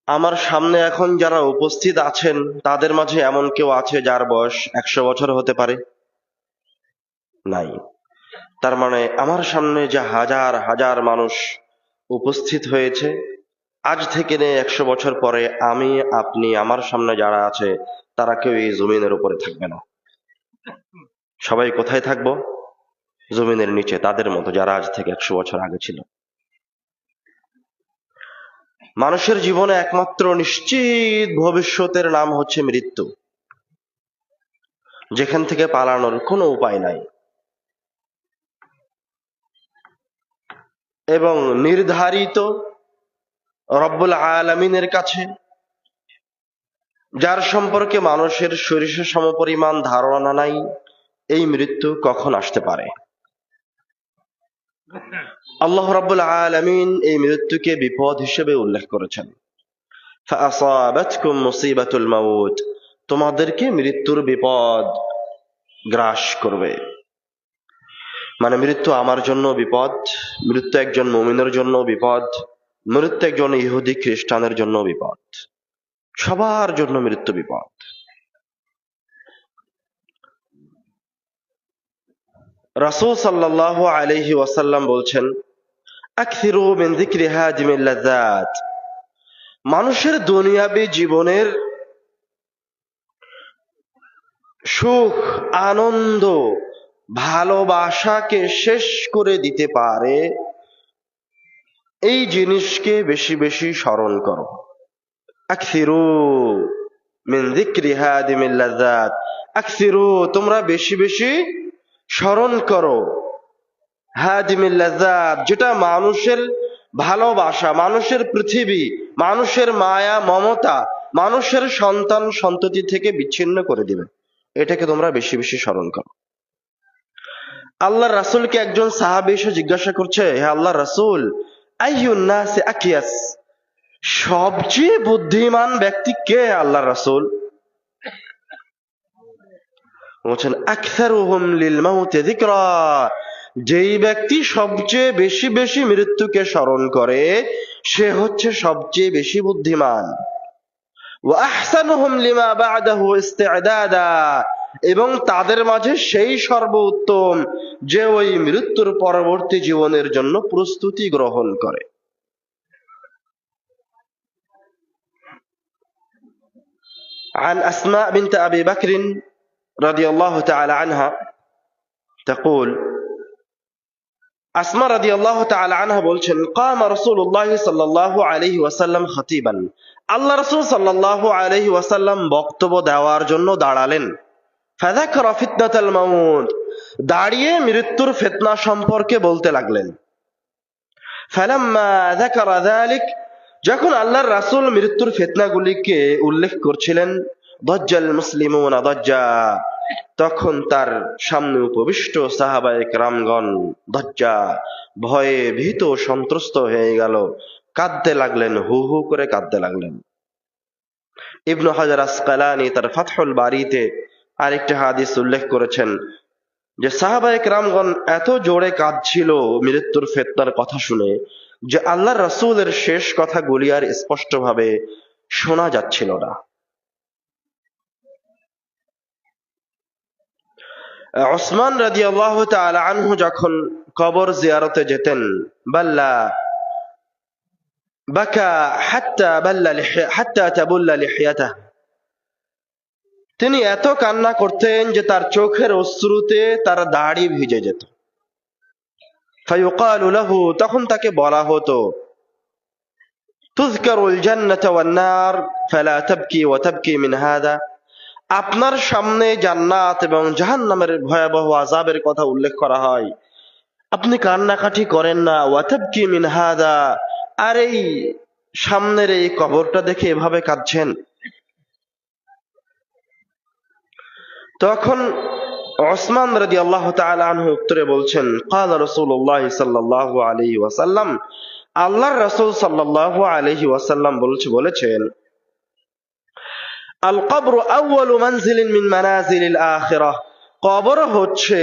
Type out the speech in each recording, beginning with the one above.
আমার সামনে এখন যারা উপস্থিত আছেন তাদের মাঝে এমন কেউ আছে যার বয়স 100 বছর হতে পারে? নাই। তার মানে আমার সামনে যে হাজার হাজার মানুষ উপস্থিত হয়েছে, আজ থেকে নিয়ে 100 বছর পরে আমি, আপনি, আমার সামনে যারা আছে তারা কেউ এই জমিনের উপরে থাকবে না। সবাই কোথায় থাকবো? জমিনের নিচে, তাদের মতো যারা আজ থেকে 100 বছর আগে ছিল। মানুষের জীবনে একমাত্র নিশ্চিত ভবিষ্যতের নাম হচ্ছে মৃত্যু, যেখান থেকে পালানোর কোনো উপায় নাই এবং নির্ধারিত রব্বুল আলামিনের কাছে, যার সম্পর্কে মানুষের সরিষা সমপরিমাণ ধারণা নাই, এই মৃত্যু কখন আসতে পারে। আল্লাহ রাব্বুল আলামিন এই মৃত্যুকে বিপদ হিসেবে উল্লেখ করেছেন। ফাআসাবাতকুম মুসিবাতুল মাউত, তোমাদেরকে মৃত্যুর বিপদ গ্রাস করবে। মানে মৃত্যু আমার জন্য বিপদ, মৃত্যু একজন মুমিনের জন্য বিপদ, মৃত্যু একজন ইহুদি খ্রিস্টানের জন্য বিপদ, সবার জন্য মৃত্যু বিপদ। রাসূল সাল্লাল্লাহু আলাইহি ওয়াসাল্লাম বলছেন, আকসিরু মিন যিকরি হাদিমিল লাযাত, মানুষের দুনিয়াবী জীবনের সুখ, আনন্দ, ভালোবাসাকে শেষ করে দিতে পারে এই জিনিসকে বেশি বেশি স্মরণ করো। আকসিরু মিন যিকরি হাদিমিল লাযাত, আকসিরু, তোমরা বেশি বেশি স্মরণ করো হাদিমিল লাযাত, যেটা মানুষের ভালোবাসা, মানুষের পৃথিবী, মানুষের মায়া মমতা, মানুষের সন্তান সন্ততি থেকে বিচ্ছিন্ন করে দিবে। এটাকে তোমরা বেশি বেশি স্মরণ করো। আল্লাহর রাসূলকে একজন সাহাবী এসে জিজ্ঞাসা করছে, হে আল্লাহর রাসূল, আইয়ুন নাসি আকিয়াস, সবচেয়ে বুদ্ধিমান ব্যক্তি কে আল্লাহর রাসূল? বলছেন, আকসারুহুম লিল মাউতি যিকরা, যেই ব্যক্তি সবচেয়ে বেশি বেশি মৃত্যুকে স্মরণ করে সে হচ্ছে সবচেয়ে বেশি বুদ্ধিমান। ওয়া আহসানুহুম লিমা বা'দাহু ইসতি'দাদা, এবং তাদের মাঝে সেই সর্বোত্তম যে ওই মৃত্যুর পরবর্তী জীবনের জন্য প্রস্তুতি গ্রহণ করে। عن أسماء بنت أبي بكر رضي الله تعالى عنها تقول, আসমা রাদিয়াল্লাহু তাআলা আনহা বলছেন, কামা রাসূলুল্লাহ সাল্লাল্লাহু আলাইহি ওয়াসাল্লাম খতিবান, আল্লাহ রাসূল সাল্লাল্লাহু আলাইহি ওয়াসাল্লাম বক্তব্য দেওয়ার জন্য দাঁড়ালেন। ফাযাকারা ফিতনাতাল মাউত, দাঁড়িয়ে মৃত্যুর ফিতনা সম্পর্কে বলতে লাগলেন। ফালাম্মা যাকারা যালিক, যখন আল্লাহর রাসূল মৃত্যুর ফিতনাগুলিকে উল্লেখ করছিলেন, দাজ্জাল মুসলিমুনা দাজ্জা, তখন তার সামনে উপবিষ্ট সাহাবায়ে কেরামগণ দাজ্জা, ভয়ে ভীত সন্ত্রস্ত হয়ে গেল, কাঁদতে লাগলেন, হু হু করে কাঁদতে লাগলেন। ইবনু হাজার আসকালানী তার ফাতহুল বারীতে আরেকটি হাদিস উল্লেখ করেছেন যে সাহাবায়ে কেরামগণ এত জোরে কাঁদছিল মৃত্যুর ফিতনার কথা শুনে যে আল্লাহর রাসূলের শেষ কথাগুলি আর স্পষ্টভাবে শোনা যাচ্ছিল না। উসমান রাদিয়াল্লাহু তাআলা আনহু যখন কবর জিয়ারতে যেতেন, বাকা হাত্তা তাবুল্লা লিহিয়াতাহ, তিনি এত কান্না করতেন যে তার চোখের অশ্রুতে তার দাড়ি ভিজে যেত। ফায়ুকালু লাহু, তখন তাকে বলা হতো, তুযকারুল জান্নাতু ওয়ান নার ফালা তাবকি ওয়া তাবকি মিন হাদা, আপনার সামনে জান্নাত এবং জাহান্নামের ভয়াবহ আযাবের কথা উল্লেখ করা হয়, আপনি কান্নাকাটি করেন না, ওয়া তাবকি মিন হাদা, আর এই সামনের এই কবরটা দেখে এভাবে কাঁদছেন। তখন উসমান রাদিয়াল্লাহু তাআলা আনহু উত্তরে বলছেন, ক্বালা রাসূলুল্লাহ সাল্লাল্লাহু আলাইহি ওয়াসাল্লাম, আল্লাহর রাসূল সাল্লাল্লাহু আলাইহি ওয়াসাল্লাম বলেছেন, আল কবরু আউয়ালু মানজিলিন মিন মানাজিলিল আখিরাহ, কবর হচ্ছে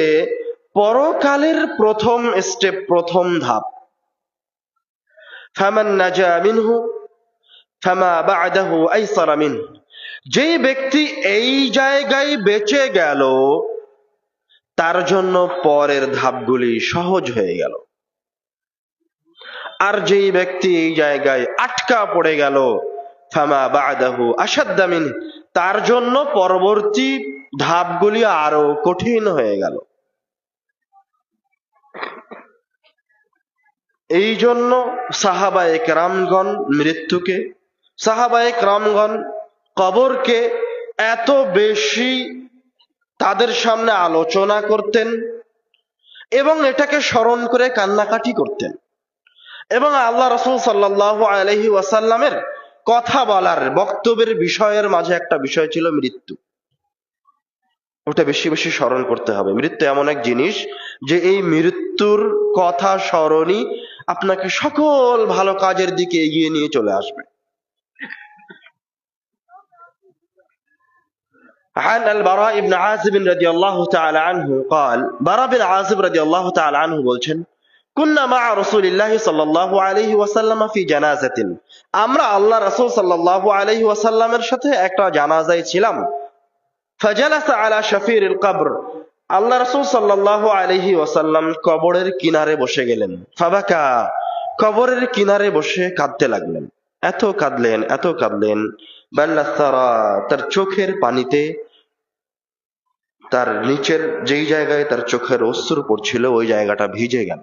পরকালের প্রথম স্টেপ, প্রথম ধাপ। ফামান নাজা মিনহু, ফামা বা'দাহু আইসারা মিন, যেই ব্যক্তি এই জায়গায় বেঁচে গেল তার জন্য পরের ধাপগুলি সহজ হয়ে গেল। আর যেই ব্যক্তি এই জায়গায় আটকা পড়ে গেল, ফামা বা'দাহু আশাদ্দা মিন, তার জন্য পরবর্তী ধাপগুলি আরো কঠিন হয়ে গেল। এই জন্য সাহাবায়ে কেরামগণ মৃত্যুকে, সাহাবায়ে কেরামগণ কবরকে এত বেশি তাদের সামনে আলোচনা করতেন এবং এটাকে স্মরণ করে কান্নাকাটি করতেন। এবং আল্লাহ রাসূল সাল্লাল্লাহু আলাইহি ওয়াসাল্লামের কথা বলার বক্তব্যের বিষয়ের মাঝে একটা বিষয় ছিল মৃত্যু। ওটা বেশি বেশি স্মরণ করতে হবে। মৃত্যু এমন এক জিনিস যে এই মৃত্যুর কথা স্মরণই আপনাকে সকল ভালো কাজের দিকে এগিয়ে নিয়ে চলে আসবে। عن البراء بن عازب رضي الله تعالى عنه قال براء بن عازب رضي الله تعالى عنه বলছেন كنا مع رسول الله صلى الله عليه وسلم في جنازة, আমরা আল্লাহ রাসূল সাল্লাল্লাহু আলাইহি ওয়াসাল্লামের সাথে একটা জানাজায় ছিলাম। فجلس على شفير القبر, আল্লাহ রাসূল সাল্লাল্লাহু আলাইহি ওয়াসাল্লাম কবরের কিনারে বসে গেলেন। ফাবাকা, কবরের কিনারে বসে কাঁদতে লাগলেন। এত কাঁদলেন বাল্লাসারা, তার চোখের পানিতে তার নিচের যেই জায়গায় তার চোখের অশ্রু পড়ছিল ওই জায়গাটা ভিজে গেল।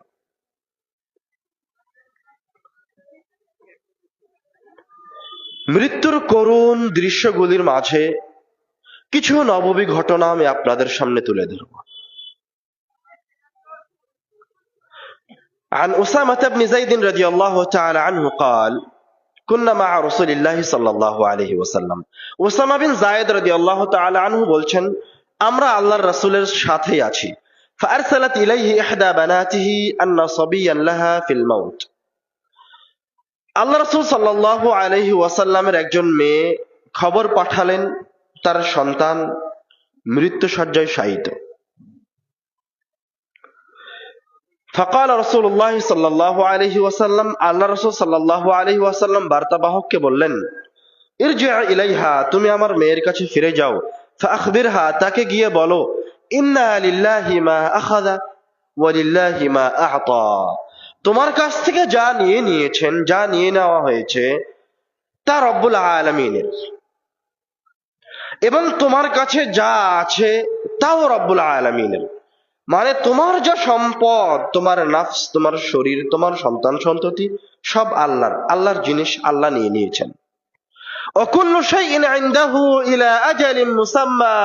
মৃত্যুর করুণ দৃশ্যগুলির মাঝে কিছু নববী ঘটনা আমি আপনাদের সামনে তুলে ধরব। عن أسامة بن زيد رضي الله تعالى عنه قال كنا مع رسول الله صلى الله عليه وسلم, উসামা বিন যায়েদ রাদিয়াল্লাহু তাআলা আনহু বলছেন আমরা আল্লাহর রাসূলের সাথেই আছি। فأرسلت إليه إحدى بناته أن صبيا لها في الموت, আল্লাহ রাসূল সাল্লাল্লাহু আলাইহি ওয়াসাল্লামের একজন মেয়ে খবর পাঠালেন তার সন্তান মৃত্যুশয্যায় শায়িত। فقال رسول الله صلى الله عليه وسلم, আল্লাহ রাসূল সাল্লাল্লাহু আলাইহি ওয়াসাল্লাম বার্তাবাহককে বললেন ইরজি' ইলাইহা, তুমি আমার মেয়ের কাছে ফিরে যাও। ফাআখবিরহা, তাকে গিয়ে বলো ইন্না লিল্লাহি মা আখাযা ওয়া লিল্লাহি মা আ'তা, তোমার কাছ থেকে যা নিয়েছেন, যা নিয়ে নেওয়া হয়েছে তা রব্বুল আলামিনের, এবং তোমার কাছে যা আছে তাও রব্বুল আলামিনের। মানে তোমার যা সম্পদ, তোমার নাফস, তোমার শরীর, তোমার সন্তান সন্ততি সব আল্লাহর জিনিস, আল্লাহ নিয়ে নিয়েছেন। ওয়াকুল্লু শাইইন ইনদাহু ইলা আজালিন মুসাম্মা,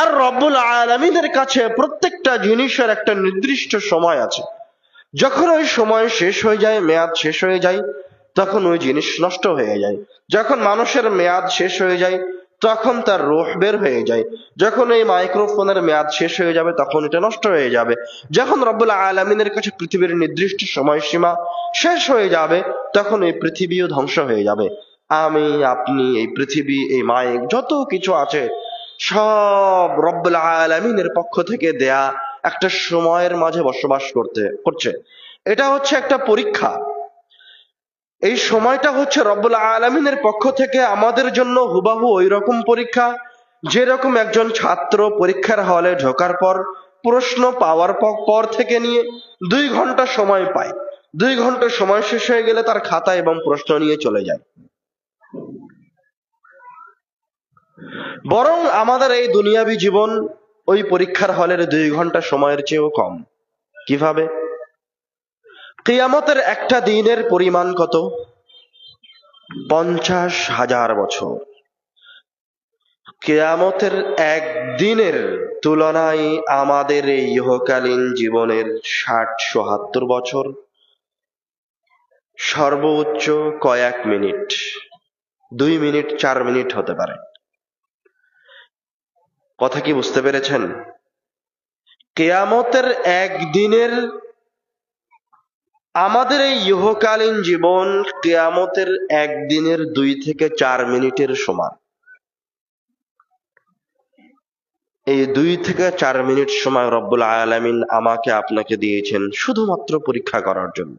আর রব্বুল আলামিনের কাছে প্রত্যেকটা জিনিসের একটা নির্দিষ্ট সময় আছে। যখন ওই সময় শেষ হয়ে যায়, মেয়াদ শেষ হয়ে যায়, তখন ওই জিনিস নষ্ট হয়ে যায়। যখন মানুষের মেয়াদ শেষ হয়ে যায় তখন তার রূহ বের হয়ে যায়। যখন এই মাইক্রোফোনের মেয়াদ শেষ হয়ে যাবে তখন এটা নষ্ট হয়ে যাবে। যখন রব্বুল আলামিনের কাছে পৃথিবীর নির্দিষ্ট সময়সীমা শেষ হয়ে যাবে তখন এই পৃথিবীও ধ্বংস হয়ে যাবে। আমি, আপনি, এই পৃথিবী, এই মাইক, যত কিছু আছে সব রব্বুল আলামিনের পক্ষ থেকে দেয়া একটা সময়ের মাঝে বসবাস করছে। এটা হচ্ছে একটা পরীক্ষা। এই সময়টা হচ্ছে রব্বুল আলামিনের পক্ষ থেকে আমাদের জন্য হুবাহু ওই রকম পরীক্ষা যেরকম একজন ছাত্র পরীক্ষার হলে ঢোকার পর প্রশ্ন পাওয়ার পর থেকে নিয়ে 2 ঘন্টা সময় পায়। 2 ঘন্টা সময় শেষ হয়ে গেলে তার খাতা এবং প্রশ্ন নিয়ে চলে যায়। বরং আমাদের এই দুনিয়াবী জীবন ওই পরীক্ষার হলের 2 ঘন্টা সময়ের চেয়েও কম। কিভাবে? কিয়ামতের একটা দিনের পরিমাণ কত? 50,000 বছর। কিয়ামতের একদিনের তুলনায় আমাদের এই ইহকালীন জীবনের 60-72 বছর, সর্বোচ্চ কয়েক মিনিট, 2 মিনিট 4 মিনিট হতে পারে। কথা কি বুঝতে পেরেছেন? কিয়ামতের একদিনের আমাদের এই ইহকালীন জীবন কিয়ামতের একদিনের 2 থেকে 4 মিনিটের সমান। এই 2 থেকে 4 মিনিট সময় রব্বুল আলামিন আমাকে আপনাকে দিয়েছেন শুধুমাত্র পরীক্ষা করার জন্য।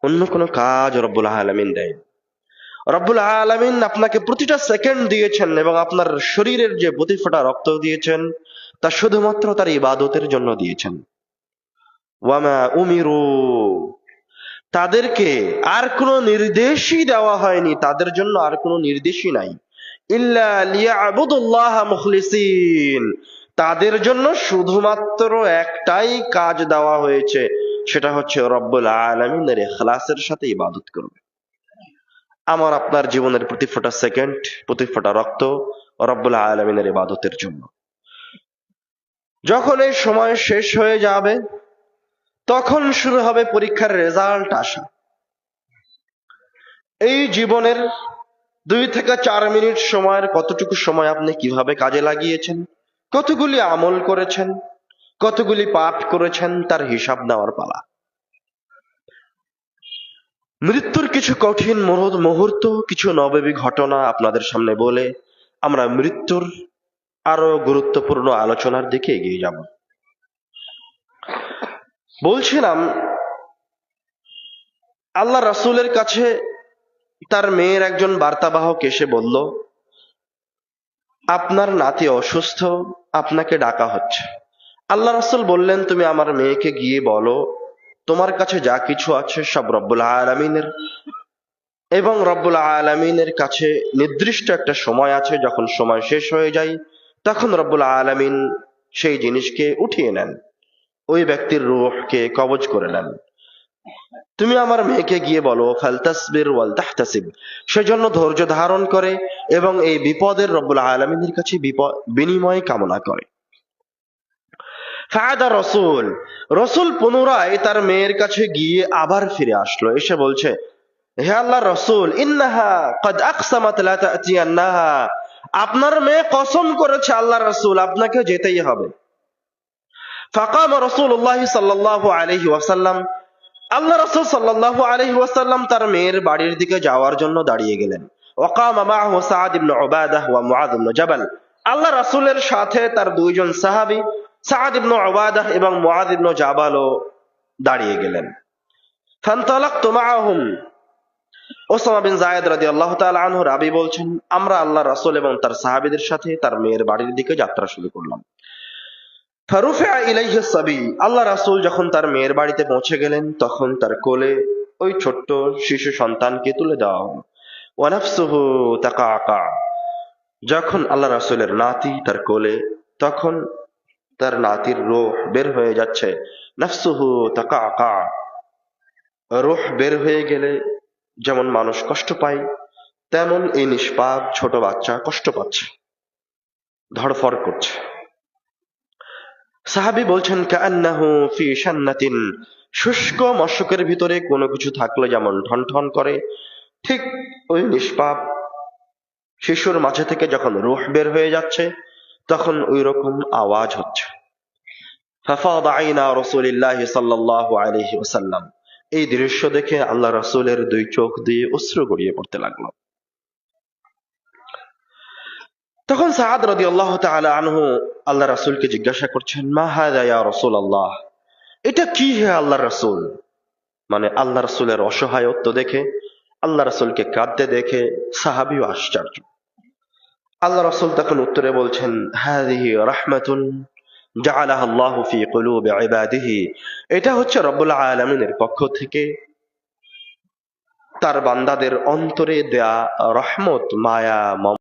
অন্য কোনো কাজ রব্বুল আলামিন দেয়। রব্বুল আলামিন আপনাকে প্রতিটা সেকেন্ড দিয়েছেন এবং আপনার শরীরের যে প্রতি ফোঁটা রক্ত দিয়েছেন তা শুধুমাত্র তার ইবাদতের জন্য দিয়েছেন। ওয়ামা উমিরু, তাদেরকে আর কোনো নির্দেশই দেওয়া হয়নি, তাদের জন্য আর কোনো নির্দেশই নাই। ইল্লা লিয়াবুদুল্লাহ মুখলিসিন, তাদের জন্য শুধুমাত্র একটাই কাজ দেওয়া হয়েছে, সেটা হচ্ছে রব্বুল আলামিনের ইখলাসের সাথে ইবাদত করবে। আমার আপনার জীবনের প্রতি ফোঁটা সেকেন্ড, প্রতি ফোঁটা রক্ত রব্বুল আলামিনের ইবাদতের জন্য। যখন এই সময় শেষ হয়ে যাবে তখন শুরু হবে পরীক্ষার রেজাল্ট আসা। এই জীবনের 2 থেকে 4 মিনিট সময়ের কতটুকু সময় আপনি কিভাবে কাজে লাগিয়েছেন, কতগুলি আমল করেছেন, কতগুলি পাপ করেছেন, তার হিসাব নেওয়ার পালা। মৃত্যুর কিছু কঠিন মুহূর্ত, কিছু নববী ঘটনা আপনাদের সামনে বলে আমরা মৃত্যুর আরো গুরুত্বপূর্ণ আলোচনার দিকে এগিয়ে যাব। বলছিলাম, আল্লাহ রাসূলের কাছে তার মেয়ের একজন বার্তাবাহক এসে বলল, আপনার নাতি অসুস্থ, আপনাকে ডাকা হচ্ছে। আল্লাহ রাসূল বললেন, তুমি আমার মেয়েকে গিয়ে বলো তোমার কাছে যা কিছু আছে সব রব্বুল আলামিনের, এবং রব্বুল আলামিনের কাছে নির্দিষ্ট একটা সময় আছে, যখন সময় শেষ হয়ে যায় তখন রব্বুল আলামিন সেই জিনিসকে উঠিয়ে নেন, ওই ব্যক্তির রূহকে কবজ করে নেন। তুমি আমার মেয়েকে গিয়ে বলো ফালতাসবির ওয়াল তাহতাসিব, সেজন্য ধৈর্য ধারণ করে এবং এই বিপদের রব্বুল আলামিনের কাছে বিনিময় কামনা করে। ফাআদা রাসূল, রাসূল পুনরায় তার মেয়ের কাছে গিয়ে আবার ফিরে আসলো, এসে বলছে, হে আল্লাহর রাসূল, ইন্নাহা ক্বাদ আকসামাত লা তা'তিয়ান্নাহা, আপনার মেয়ে কসম করেছে আল্লাহর রাসূল আপনাকে যেতেই হবে। ফাকামা রাসূলুল্লাহ সাল্লাল্লাহু আলাইহি ওয়াসাল্লাম, আল্লাহ রাসূল সাল্লাল্লাহু আলাইহি ওয়াসাল্লাম তার মেয়ের বাড়ির দিকে যাওয়ার জন্য দাঁড়িয়ে গেলেন। ওয়াকামা মাআহু সাআদ ইবনে উবাদাহ ওয়া মুআয ইবনে জাবাল, আল্লাহ রাসূলের সাথে তার দুইজন সাহাবী সাআদ ইবনে উবাদাহ এবং মুআয ইবনে জাবালও দাঁড়িয়ে গেলেন। ফান্তালাকতু মাআহুম, ওসামা বিন যায়েদ রাদিয়াল্লাহু তাআলা আনহু রাবী বলছেন, আমরা আল্লাহ রাসূল এবং তার সাহাবীদের সাথে তার মেয়ের বাড়ির দিকে যাত্রা শুরু করলাম। ফারুফিআ ইলাইহি সাবী, আল্লাহ রাসূল যখন তার মেয়ের বাড়িতে পৌঁছে গেলেন তখন তার কোলে ওই ছোট্ট শিশু সন্তানকে তুলে দেওয়া হলো। ওয়া নাফসুহু তাকাআকা, যখন আল্লাহ রাসূলের নাতি তার কোলে, তখন তার নাতির রূহ বের হয়ে যাচ্ছে। নাফসুহু তাকাআকা, রূহ বের হয়ে গেলে যেমন মানুষ কষ্ট পায়, তেমন এই নিষ্পাপ ছোট বাচ্চা কষ্ট পাচ্ছে, ধড়ফড় করছে। সাহাবী বলছেন, কাআন্নাহু ফি শান্নাতিন, শুষ্ক মশকের ভিতরে কোনো কিছু থাকলে যেমন ঠনঠন করে, ঠিক ওই নিষ্পাপ শিশুর মাঝে থেকে যখন রূহ বের হয়ে যাচ্ছে তখন ওই রকম আওয়াজ হচ্ছে। ফাফাদা আইনা রাসূলিল্লাহি সাল্লাল্লাহু আলাইহি ওয়াসাল্লাম, এই দৃশ্য দেখে আল্লাহ রাসূলের 2 চোখ দিয়ে অশ্রু গড়িয়ে পড়তে লাগলো। তখন সাআদ রাদিয়াল্লাহু তাআলা আনহু আল্লাহ রাসূলকে জিজ্ঞাসা করছেন, মা হাযা ইয়া রাসূলুল্লাহ, এটা কি হে আল্লাহর রাসূল? মানে আল্লাহ রাসূলের অসহায়ত্ব দেখে, আল্লাহ রাসূলকে কাঁদতে দেখে সাহাবীও আশ্চর্য। আল্লাহ রাসূল তখন উত্তরে বলছেন, হাযিহি রাহমাতুন জাআলাহা আল্লাহু ফি কুলুবি ইবাদিহি, এটা হচ্ছে রব্বুল আলামিনের পক্ষ থেকে তার বান্দাদের অন্তরে দেয়া রহমত, মায়া।